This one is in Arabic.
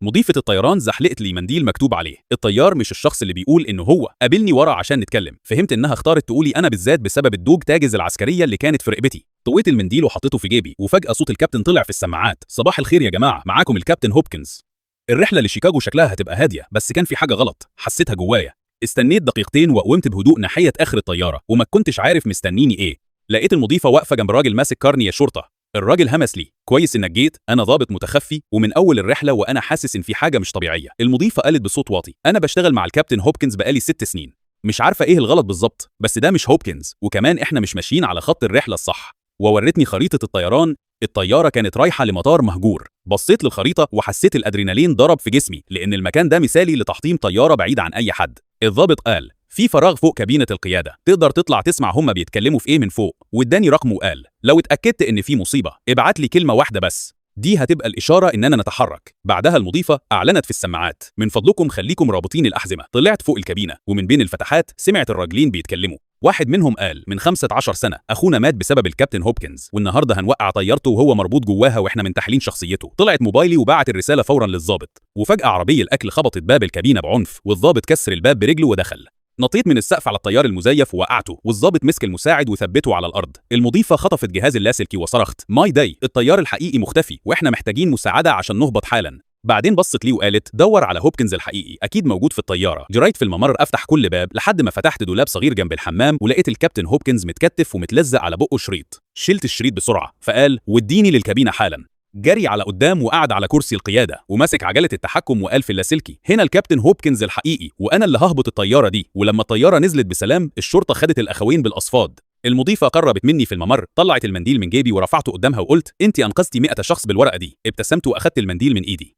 مضيفة الطيران زحلقت لي منديل مكتوب عليه الطيار مش الشخص اللي بيقول إنه هو قابلني ورا عشان نتكلم. فهمت إنها اختارت تقولي أنا بالذات بسبب الدوج تاجز العسكرية اللي كانت في رقبتي. طويت المنديل وحطيته في جيبي، وفجأة صوت الكابتن طلع في السماعات: صباح الخير يا جماعة، معاكم الكابتن هوبكنز. الرحلة لشيكاغو شكلها هتبقى هادية، بس كان في حاجة غلط حسيتها جوايا. استنيت دقيقتين وقومت بهدوء ناحية آخر الطيارة، وما كنتش عارف مستنيني إيه. لقيت المضيفة واقفة جنب راجل ماسك كارني الشرطة. الراجل همس لي: كويس انك جيت، انا ضابط متخفي ومن اول الرحله وانا حاسس ان في حاجه مش طبيعيه. المضيفه قالت بصوت واطي: انا بشتغل مع الكابتن هوبكنز بقالي 6 سنين. مش عارفه ايه الغلط بالظبط، بس ده مش هوبكنز، وكمان احنا مش ماشيين على خط الرحله الصح. وورتني خريطه الطيران. الطياره كانت رايحه لمطار مهجور. بصيت للخريطه وحسيت الادرينالين ضرب في جسمي، لان المكان ده مثالي لتحطيم طياره بعيد عن اي حد. الضابط قال: في فراغ فوق كابينة القيادة، تقدر تطلع تسمع هما بيتكلموا في ايه من فوق. واداني رقمه وقال: لو اتأكدت ان في مصيبة ابعت لي كلمة واحدة بس، دي هتبقى الإشارة إننا نتحرك. بعدها المضيفة أعلنت في السماعات: من فضلكم خليكم رابطين الأحزمة. طلعت فوق الكابينة، ومن بين الفتحات سمعت الراجلين بيتكلموا. واحد منهم قال: من 15 سنة أخونا مات بسبب الكابتن هوبكنز، والنهارده هنوقع طيارته وهو مربوط جواها واحنا منتحلين شخصيته. طلعت موبايلي وبعت الرسالة فورا للضابط. وفجأة عربية الأكل خبطت باب الكابينة بعنف، والضابط كسر الباب برجله ودخل. نطيت من السقف على الطيار المزيف ووقعته، والضابط مسك المساعد وثبته على الارض. المضيفه خطفت جهاز اللاسلكي وصرخت: ماي داي، الطيار الحقيقي مختفي واحنا محتاجين مساعده عشان نهبط حالا. بعدين بصت لي وقالت: دور على هوبكنز الحقيقي، اكيد موجود في الطياره. جريت في الممر افتح كل باب لحد ما فتحت دولاب صغير جنب الحمام، ولقيت الكابتن هوبكنز متكتف ومتلزق على بقه شريط. شلت الشريط بسرعه، فقال: وديني للكابينه حالا. جري على قدام وقعد على كرسي القيادة وماسك عجلة التحكم وقال في اللاسلكي: هنا الكابتن هوبكنز الحقيقي، وأنا اللي ههبط الطيارة دي. ولما الطيارة نزلت بسلام الشرطة خدت الأخوين بالأصفاد. المضيفة قربت مني في الممر، طلعت المنديل من جيبي ورفعته قدامها وقلت: انت أنقذتي 100 شخص بالورقة دي. ابتسمت وأخدت المنديل من إيدي.